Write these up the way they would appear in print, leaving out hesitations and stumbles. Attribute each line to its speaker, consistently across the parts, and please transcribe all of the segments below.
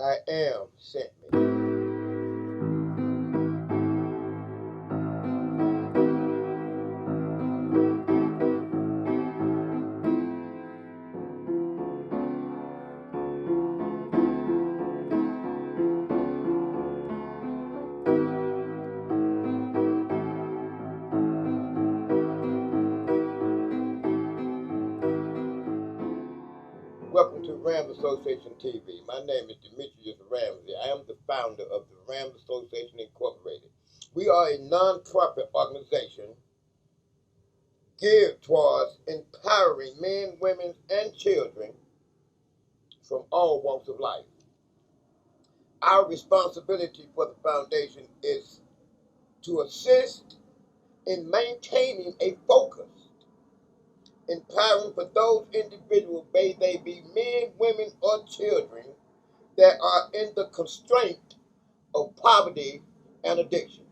Speaker 1: R.A.M. sent me. Welcome to R.A.M.S Association TV. My name is Demetrius Ramsey. I am the founder of the R.A.M.S Association Incorporated. We are a non-profit organization geared towards empowering men, women, and children from all walks of life. Our responsibility for the foundation is to assist in maintaining a focus, empowering for those individuals, may they be men, women, or children, that are in the constraint of poverty and addiction.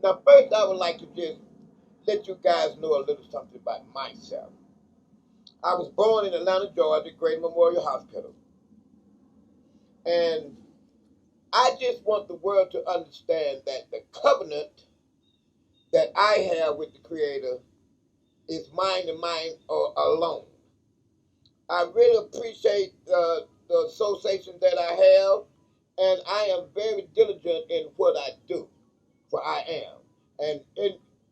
Speaker 1: Now, first, I would like to just let you guys know a little something about myself. I was born in Atlanta, Georgia, Great Memorial Hospital. And I just want the world to understand that the covenant that I have with the Creator is mine and mine alone. I really appreciate the association that I have, and I am very diligent in what I do, for I am. And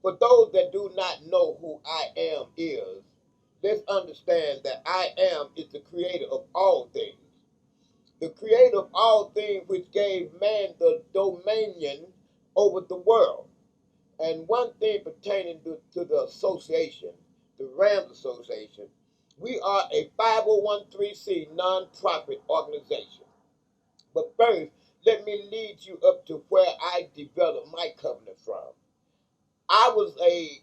Speaker 1: for those that do not know who I am is, let's understand that I am is the creator of all things. The creator of all things which gave man the dominion over the world. And one thing pertaining to the association, the R.A.M.S Association, we are a 501c non-profit organization. But first, let me lead you up to where I developed my covenant from. I was a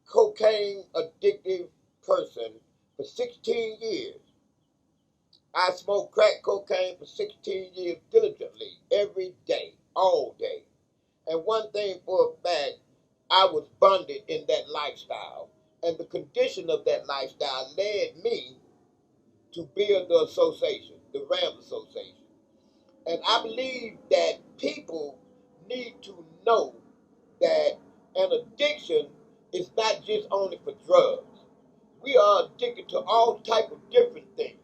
Speaker 1: cocaine addictive person for 16 years. I smoked crack cocaine for 16 years diligently, every day, all day. And one thing for a fact, I was bonded in that lifestyle. And the condition of that lifestyle led me to build the association, the R.A.M.S Association. And I believe that people need to know that an addiction is not just only for drugs. We are addicted to all type of different things.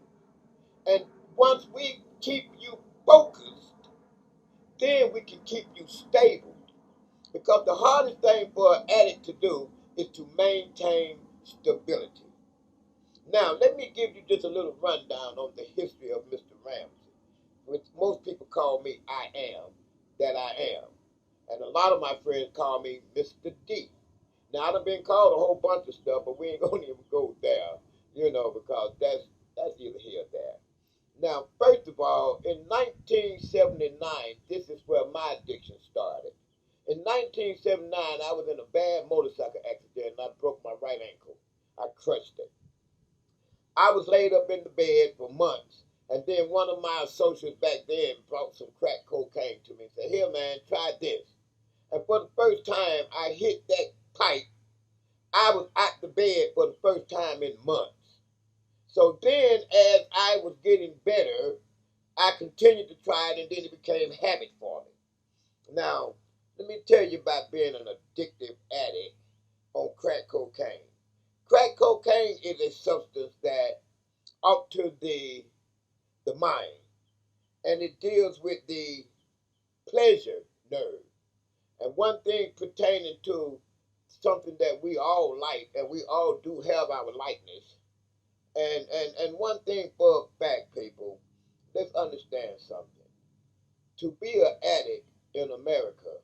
Speaker 1: And once we keep you focused, then we can keep you stable. Because the hardest thing for an addict to do is to maintain stability. Now, let me give you just a little rundown on the history of Mr. Ramsey, which most people call me I am, that I am. And a lot of my friends call me Mr. D. Now, I've been called a whole bunch of stuff, but we ain't going to even go there, because that's either here or there. Now, first of all, in 1979, this is where my addiction started. In 1979, I was in a bad motorcycle accident and I broke my right ankle. I crushed it. I was laid up in the bed for months. And then one of my associates back then brought some crack cocaine to me and said, "Here, man, try this." And for the first time I hit that pipe, I was out the bed for the first time in months. So then as I was getting better, I continued to try it and then it became habit for me. Now, let me tell you about being an addictive addict on crack cocaine. Crack cocaine is a substance that alters the mind, and it deals with the pleasure nerve. And one thing pertaining to something that we all like, and we all do have our likeness, and one thing for a fact, people, let's understand something. To be an addict in America,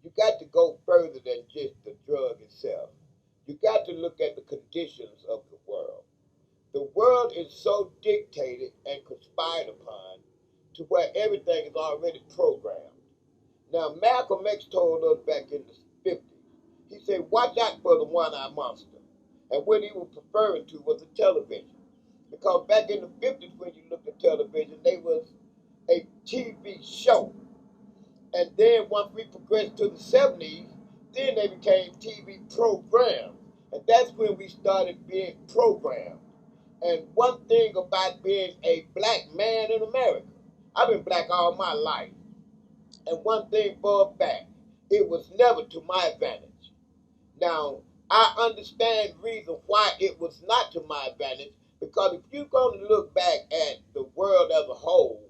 Speaker 1: you got to go further than just the drug itself. You got to look at the conditions of the world. The world is so dictated and conspired upon to where everything is already programmed. Now, Malcolm X told us back in the 50s, he said, "Watch out for the one-eyed monster." And what he was referring to was the television. Because back in the 50s, when you looked at television, they was a TV show. And then once we progressed to the 70s, then they became TV programs. And that's when we started being programmed. And one thing about being a black man in America, I've been black all my life. And one thing for a fact, it was never to my advantage. Now, I understand the reason why it was not to my advantage, because if you're going to look back at the world as a whole,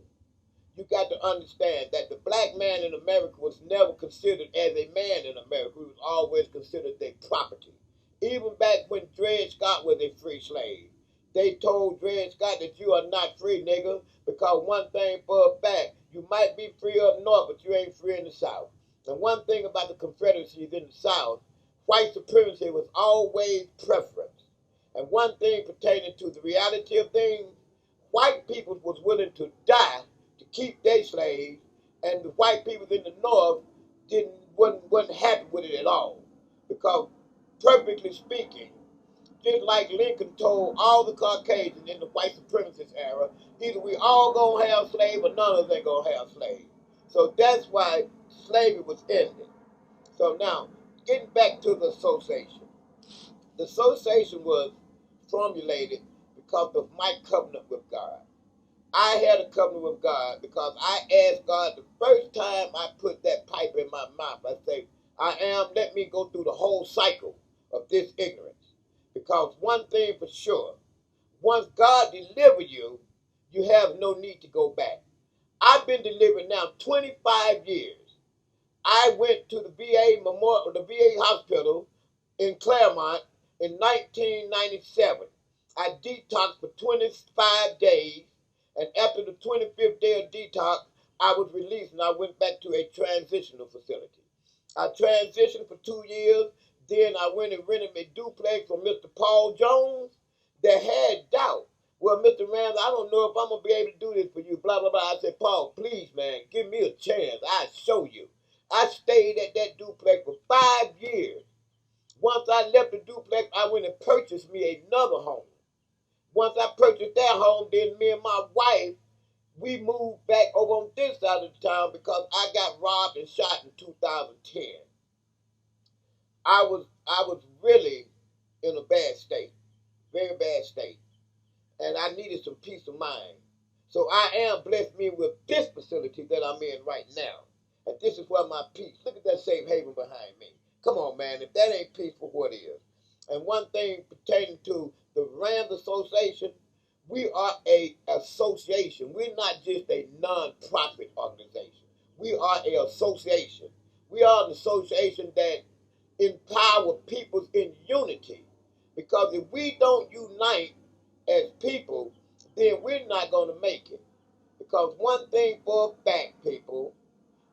Speaker 1: you got to understand that the black man in America was never considered as a man in America. He was always considered their property. Even back when Dred Scott was a free slave, they told Dred Scott that you are not free, nigga, because one thing for a fact, you might be free up north, but you ain't free in the South. And one thing about the Confederacy in the South, white supremacy was always preference. And one thing pertaining to the reality of things, white people was willing to die to keep their slaves, and the white people in the North wasn't happy with it at all. Because, perfectly speaking, just like Lincoln told all the Caucasians in the white supremacist era, either we all gonna have slaves or none of us ain't gonna have slaves. So that's why slavery was ended. So now, getting back to the association. The association was formulated because of my covenant with God. I had a covenant with God because I asked God the first time I put that pipe in my mouth. I say, let me go through the whole cycle of this ignorance. Because one thing for sure, once God delivers you, you have no need to go back. I've been delivered now 25 years. I went to the VA hospital in Claremont in 1997. I detoxed for 25 days, and after the 25th day of detox, I was released and I went back to a transitional facility. I transitioned for 2 years, then I went and rented a duplex from Mr. Paul Jones that had doubt. Well, Mr. Ramsey, I don't know if I'm going to be able to do this for you, blah, blah, blah. I said, Paul, please, man, give me a chance. I'll show you. I stayed at that duplex for 5 years. Once I left the duplex, I went and purchased me another home. Once I purchased that home, then me and my wife, we moved back over on this side of the town because I got robbed and shot in 2010. I was really in a bad state, very bad state, and I needed some peace of mind. So I am blessed me with this facility that I'm in right now. And this is where my peace. Look at that safe haven behind me. Come on, man. If that ain't peaceful, what is? And one thing pertaining to the R.A.M.S Association, we are a association. We're not just a non-profit organization. We are an association. We are an association that empower people in unity. Because if we don't unite as people, then we're not going to make it. Because one thing for a fact, people,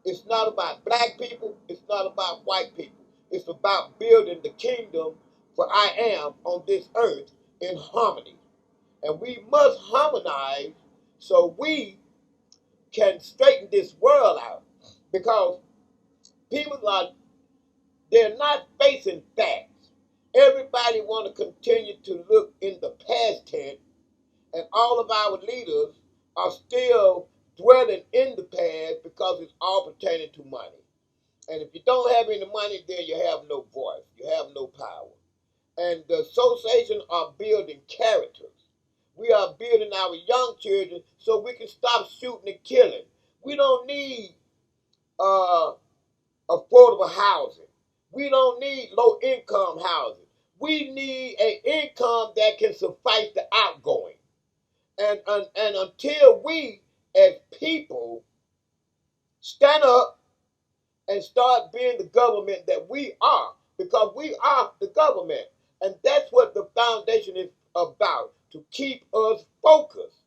Speaker 1: it's not about black people, it's not about white people. It's about building the kingdom for I am on this earth in harmony. And we must harmonize so we can straighten this world out. Because people they're not facing facts. Everybody want to continue to look in the past tense, and all of our leaders are still dwelling in the past because it's all pertaining to money. And if you don't have any money, then you have no voice. You have no power. And the association are building characters. We are building our young children so we can stop shooting and killing. We don't need affordable housing. We don't need low-income housing. We need an income that can suffice the outgoing. And until we, as people, stand up and start being the government that we are, because we are the government. And that's what the foundation is about, to keep us focused.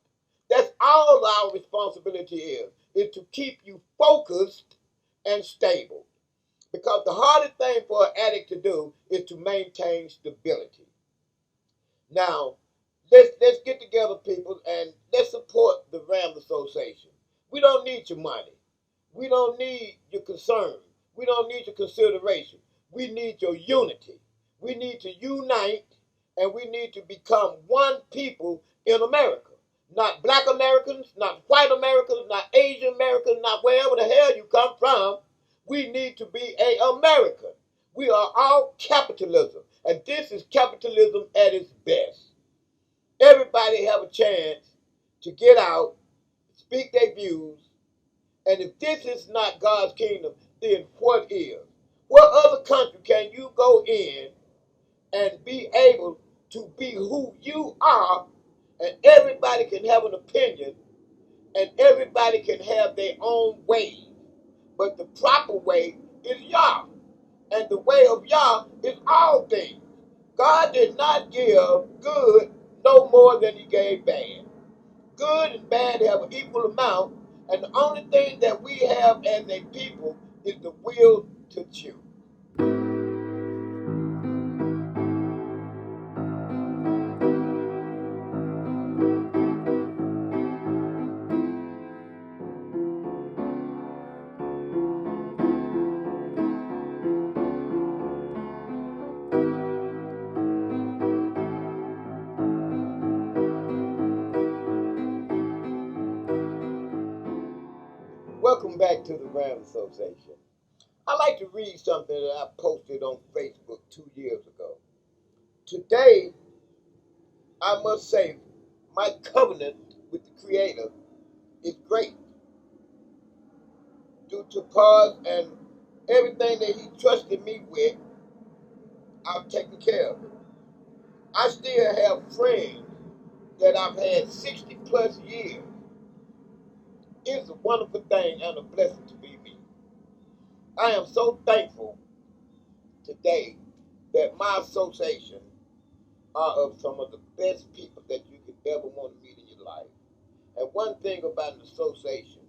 Speaker 1: That's all our responsibility is to keep you focused and stable. Because the hardest thing for an addict to do is to maintain stability. Now, let's get together, people, and let's support the R.A.M.S Association. We don't need your money. We don't need your concern. We don't need your consideration. We need your unity. We need to unite, and we need to become one people in America. Not black Americans, not white Americans, not Asian Americans, not wherever the hell you come from. We need to be an American. We are all capitalism, and this is capitalism at its best. Everybody have a chance to get out, speak their views. And if this is not God's kingdom, then what is? What other country can you go in and be able to be who you are, and everybody can have an opinion, and everybody can have their own way? But the proper way is Yah. And the way of Yah is all things. God did not give good no more than he gave bad. Good and bad have an equal amount, and the only thing that we have as a people is the will to choose. Welcome back to the R.A.M.S Association. I like to read something that I posted on Facebook 2 years ago. Today, I must say, my covenant with the Creator is great due to cause and everything that he trusted me with, I've taken care of it. I still have friends that I've had 60 plus years. It's a wonderful thing and a blessing to be me. I am so thankful today that my association are of some of the best people that you could ever want to meet in your life. And one thing about an association,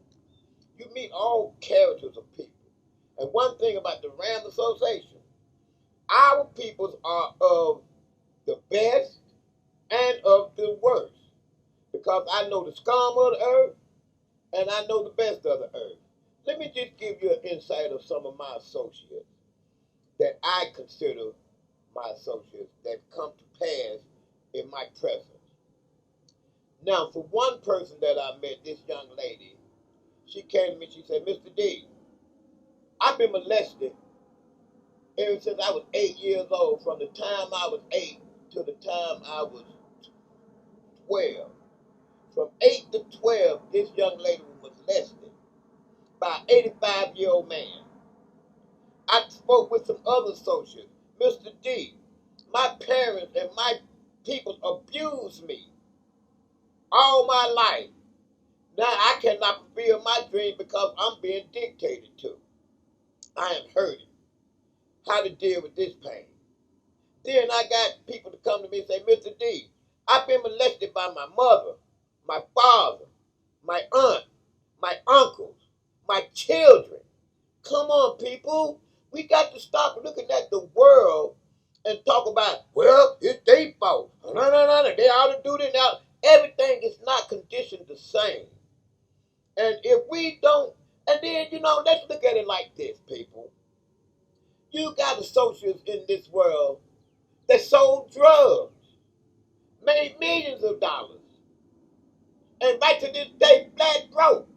Speaker 1: you meet all characters of people. And one thing about the R.A.M Association, our peoples are of the best and of the worst. Because I know the scum of the earth and I know the best of the earth. Let me just give you an insight of some of my associates that I consider my associates that come to pass in my presence. Now, for one person that I met, this young lady, she came to me, she said, Mr. D, I've been molested ever since I was 8 years old, from the time I was 8 to the time I was 12. From 8 to 12, this young lady was molested by an 85-year-old man. I spoke with some other associates. Mr. D, my parents and my people abused me all my life. Now I cannot fulfill my dream because I'm being dictated to. I am hurting. How to deal with this pain? Then I got people to come to me and say, Mr. D, I've been molested by my mother, my father, my aunt, my uncles, my children. Come on, people. We got to stop looking at the world and talk about, well, it's their fault. No, they ought to do this now. Everything is not conditioned the same. And if we don't, and then, let's look at it like this, people. You got associates in this world that sold drugs, made millions of dollars, and right to this day, flat broke.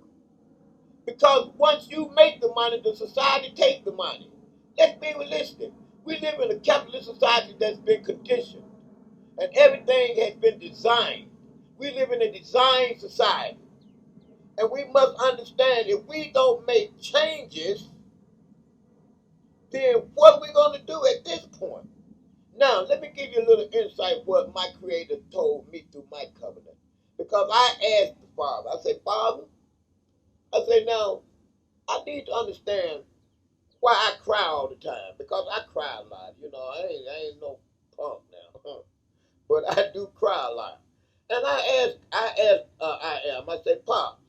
Speaker 1: Because once you make the money, the society takes the money. Let's be realistic. We live in a capitalist society that's been conditioned, and everything has been designed. We live in a design society. And we must understand, if we don't make changes, then what are we going to do at this point? Now, let me give you a little insight what my Creator told me through my covenant. Because I asked the Father, I said, Father, I said, now, I need to understand why I cry all the time. Because I cry a lot. I ain't no punk now. But I do cry a lot. And I asked I said, Pop,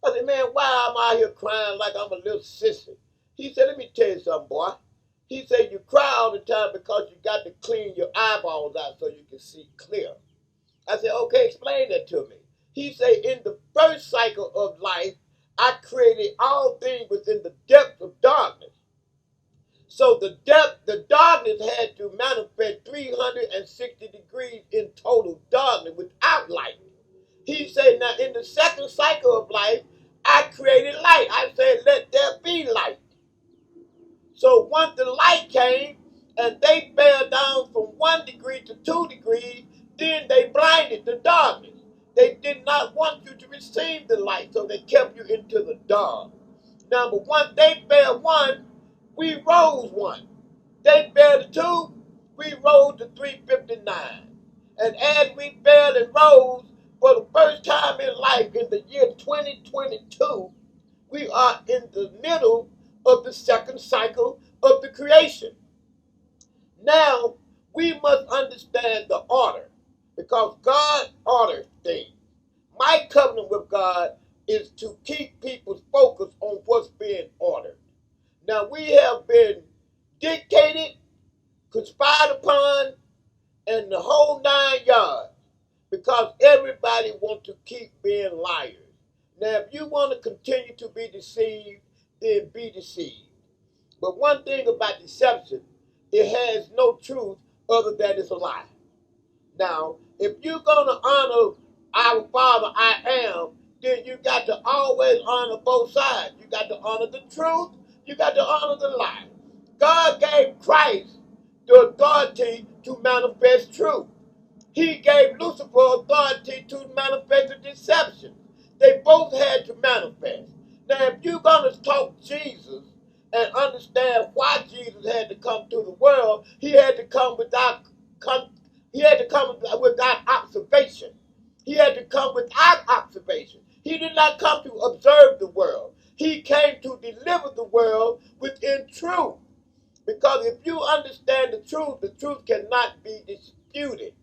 Speaker 1: I said, man, why am I out here crying like I'm a little sissy? He said, let me tell you something, boy. He said, you cry all the time because you got to clean your eyeballs out so you can see clear. I said, okay, explain that to me. He said, in the first cycle of life, I created all things within the depth of darkness. So the darkness had to manifest 360 degrees in total darkness without light. He said, now in the second cycle of life, I created light. I said, let there be light. So once the light came and they fell down from 1 degree to 2 degrees, then they blinded the darkness. They did not want you to receive the light, so they kept you into the dark. Now, but once they fell one, we rose one. They fell to two, we rose to 359. And as we fell and rose, for the first time in life in the year 2022, we are in the middle of the second cycle of the creation. Now, we must understand the order because God orders things. My covenant with God is to keep people's focus on what's being ordered. Now, we have been dictated, conspired upon, and the whole 9 yards because everybody wants to keep being liars. Now, if you want to continue to be deceived, then be deceived. But one thing about deception, it has no truth other than it's a lie. Now, if you're going to honor our Father, I am, then you got to always honor both sides. You got to honor the truth. You got to honor the lie. God gave Christ the authority to manifest truth. He gave Lucifer authority to manifest the deception. They both had to manifest. Now, if you're going to talk Jesus and understand why Jesus had to come to the world, he had to come without observation. He had to come without observation. He did not come to observe the world. He came to deliver the world within truth. Because if you understand the truth cannot be disputed.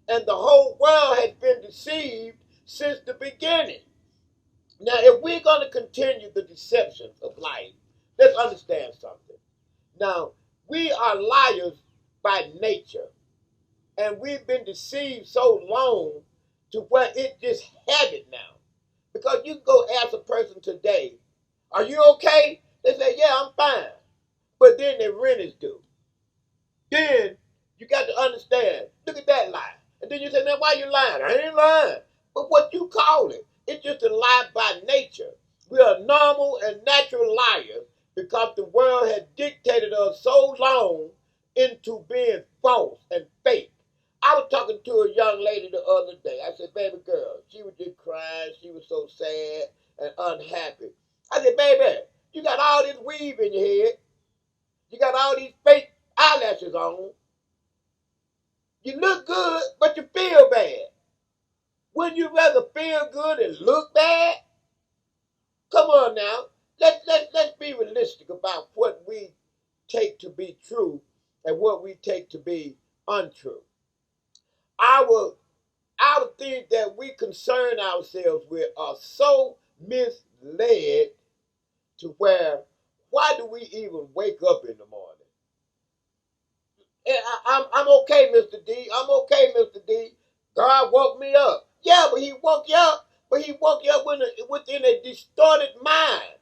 Speaker 1: And the whole world has been deceived since the beginning. Now, if we're going to continue the deceptions of life, let's understand something. Now, we are liars by nature. And we've been deceived so long to where it just habit now. Because you can go ask a person today, are you okay? They say, yeah, I'm fine. But then their rent is due. Then you got to understand, look at that lie. And then you say, now why you lying? I ain't lying. But what you call it, it's just a lie by nature. We are normal and natural liars because the world has dictated us so long into being false and fake. I was talking to a young lady the other day. I said, baby girl, she was just crying. She was so sad and unhappy. I said, baby, you got all this weave in your head. You got all these fake eyelashes on. You look good, but you feel bad. Wouldn't you rather feel good and look bad? Come on now. Let's be realistic about what we take to be true and what we take to be untrue. Our things that we concern ourselves with are so misled to where why do we even wake up in the morning? I'm okay, Mr. D. I'm okay, Mr. D. God woke me up. Yeah, but he woke you up. But he woke you up within a distorted mind.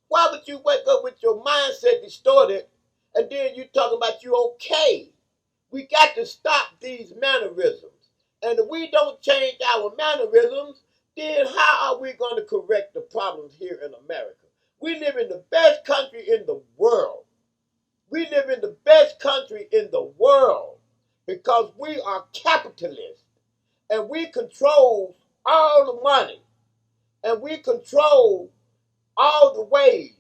Speaker 1: Why would you wake up with your mindset distorted and then you talking about you okay? We got to stop these mannerisms. And if we don't change our mannerisms, then how are we going to correct the problems here in America? We live in the best country in the world. We live in the best country in the world because we are capitalists and we control all the money and we control all the ways.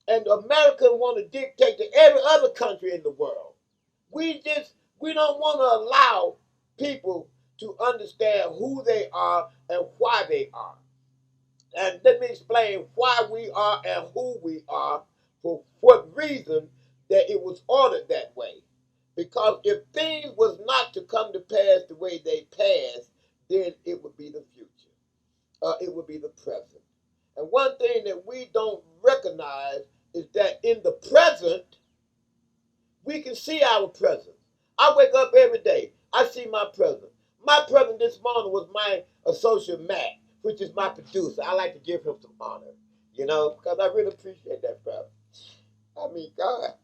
Speaker 1: And America want to dictate to every other country in the world. We don't want to allow people to understand who they are and why they are. And let me explain why we are and who we are, for what reason that it was ordered that way. Because if things was not to come to pass the way they passed, then it would be the future. It would be the present. And one thing that we don't recognize is that in the present, we can see our present. I wake up every day. I see my present. My present this morning was my associate Matt, which is my producer. I like to give him some honor, because I really appreciate that, brother. I mean, God,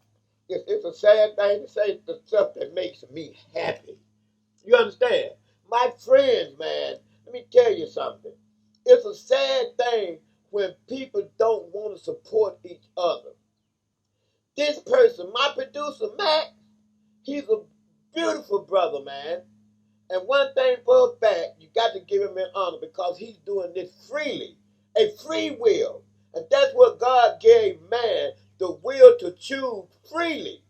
Speaker 1: it's a sad thing to say the stuff that makes me happy. You understand? My friends, man, let me tell you something. It's a sad thing when people don't want to support each other. This person, my producer, Matt, he's a beautiful brother, man. And one thing for a fact, you got to give him an honor because he's doing this freely, a free will. And that's what God gave man, the will to choose freely.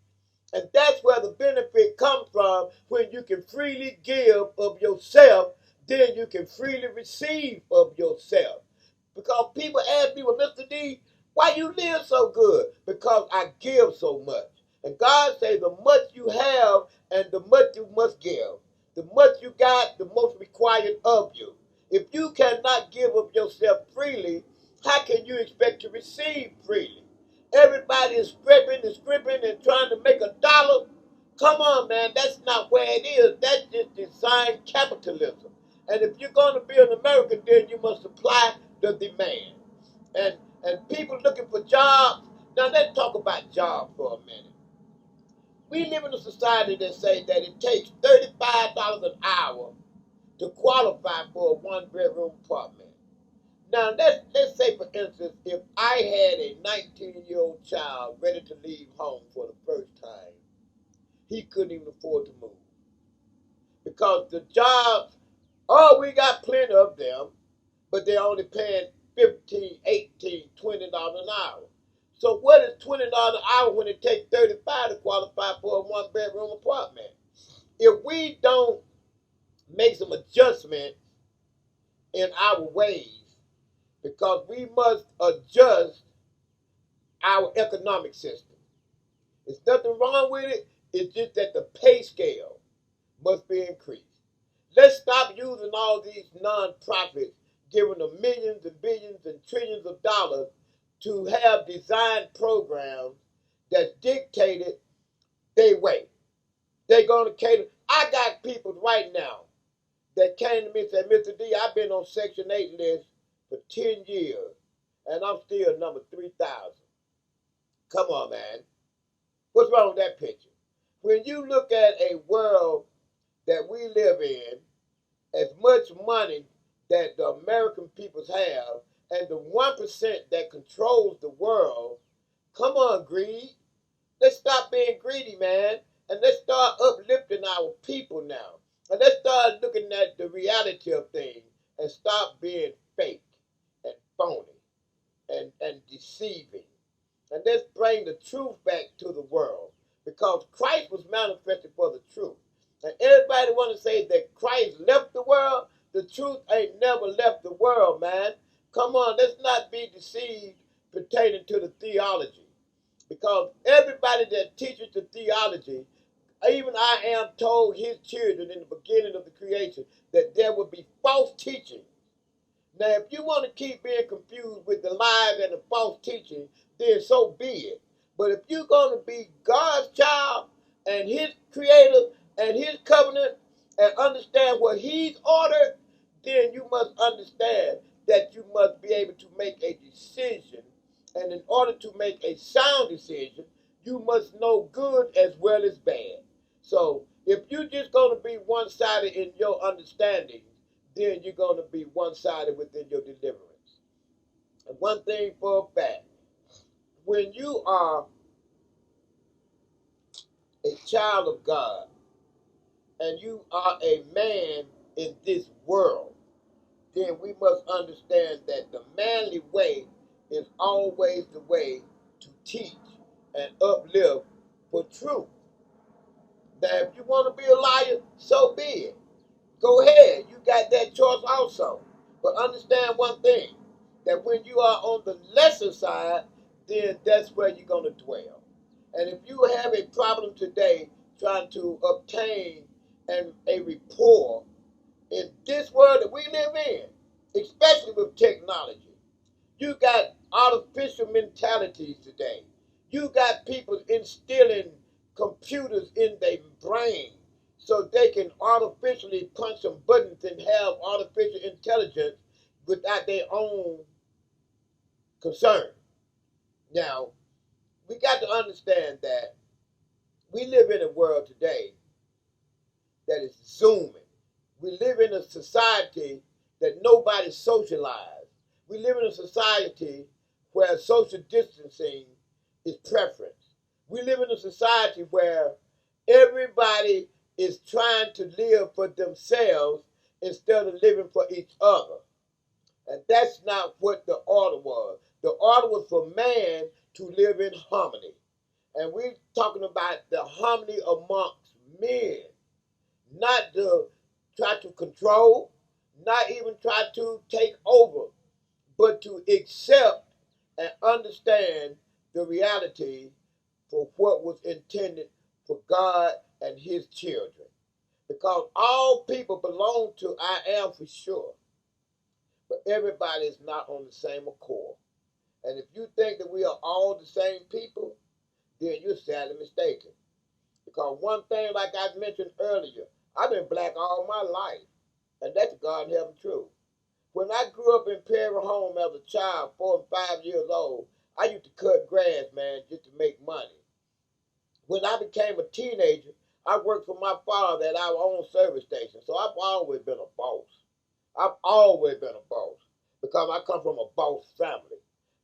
Speaker 1: And that's where the benefit comes from when you can freely give of yourself, then you can freely receive of yourself. Because people ask me, well, Mr. D, why you live so good? Because I give so much. And God says the much you have and the much you must give. The much you got, the most required of you. If you cannot give of yourself freely, how can you expect to receive freely? Everybody is scribbling and trying to make a dollar. Come on, man, that's not where it is. That's just designed capitalism. And if you're going to be an American, then you must supply the demand. And people looking for jobs. Now let's talk about jobs for a minute. We live in a society that says that it takes $35 an hour to qualify for a one-bedroom apartment. Now, let's say, for instance, if I had a 19-year-old child ready to leave home for the first time, he couldn't even afford to move. Because the jobs, oh, we got plenty of them, but they're only paying $15, $18, $20 an hour. So what is $20 an hour when it takes $35 to qualify for a one-bedroom apartment? If we don't make some adjustment in our ways, because we must adjust our economic system. There's nothing wrong with it. It's just that the pay scale must be increased. Let's stop using all these non-profits giving them millions and billions and trillions of dollars to have designed programs that's dictated their way. They're going to cater. I got people right now that came to me and said, Mr. D, I've been on Section 8 list for 10 years, and I'm still number 3,000. Come on, man. What's wrong with that picture? When you look at a world that we live in, as much money that the American peoples have, and the 1% that controls the world, come on, greed. Let's stop being greedy, man. And let's start uplifting our people now. And let's start looking at the reality of things and stop being fake and phony and deceiving. And let's bring the truth back to the world. Because Christ was manifested for the truth. And everybody want to say that Christ left the world. The truth ain't never left the world, man. Come on, let's not be deceived pertaining to the theology. Because everybody that teaches the theology, even I.R.A.M. told his children in the beginning of the creation that there would be false teaching. Now, if you want to keep being confused with the lies and the false teaching, then so be it. But if you're going to be God's child and his creator and his covenant and understand what he's ordered, then you must understand that you must be able to make a decision. And in order to make a sound decision, you must know good as well as bad. So if you're just going to be one-sided in your understanding, then you're going to be one-sided within your deliverance. And one thing for a fact, when you are a child of God and you are a man in this world, then we must understand that the manly way is always the way to teach and uplift for truth. Now, if you want to be a liar, so be it. Go ahead. You got that choice also. But understand one thing, that when you are on the lesser side, then that's where you're going to dwell. And if you have a problem today trying to obtain a rapport in this world that we live in, especially with technology, you got artificial mentalities today. You got people instilling computers in their brain so they can artificially punch some buttons and have artificial intelligence without their own concern. Now, we got to understand that we live in a world today that is zooming. We live in a society that nobody socialized. We live in a society where social distancing is preference. We live in a society where everybody is trying to live for themselves instead of living for each other. And that's not what the order was. The order was for man to live in harmony. And we're talking about the harmony amongst men, not to try to control, not even try to take over, but to accept and understand the reality for what was intended for God and his children. Because all people belong to I am for sure, but everybody is not on the same accord. And if you think that we are all the same people, then you're sadly mistaken. Because one thing, like I mentioned earlier, I've been black all my life, and that's God in heaven true. When I grew up in Perry Home as a child, 4 and 5 years old, I used to cut grass, man, just to make money. When I became a teenager, I worked for my father at our own service station. So I've always been a boss. I've always been a boss because I come from a boss family.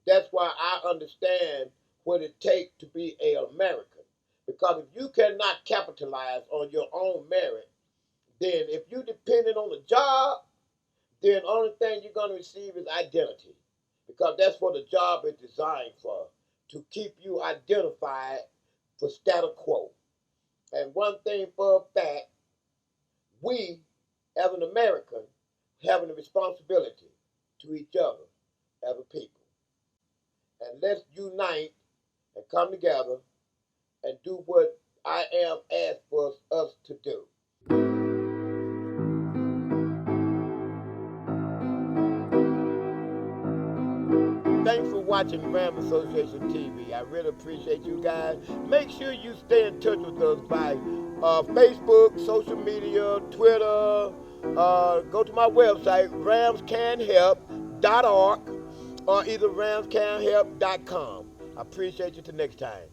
Speaker 1: That's why I understand what it takes to be an American. Because if you cannot capitalize on your own merit, then if you dependent on a job, then the only thing you're going to receive is identity. Because that's what the job is designed for, to keep you identified for status quo. And one thing for a fact, we, as an American, have a responsibility to each other as a people. And let's unite and come together and do what I am asked for us to do. Thanks for watching R.A.M.S Association TV. I really appreciate you guys. Make sure you stay in touch with us by Facebook, social media, Twitter. Go to my website, ramscanhelp.org, or either ramscanhelp.com. I appreciate you till next time.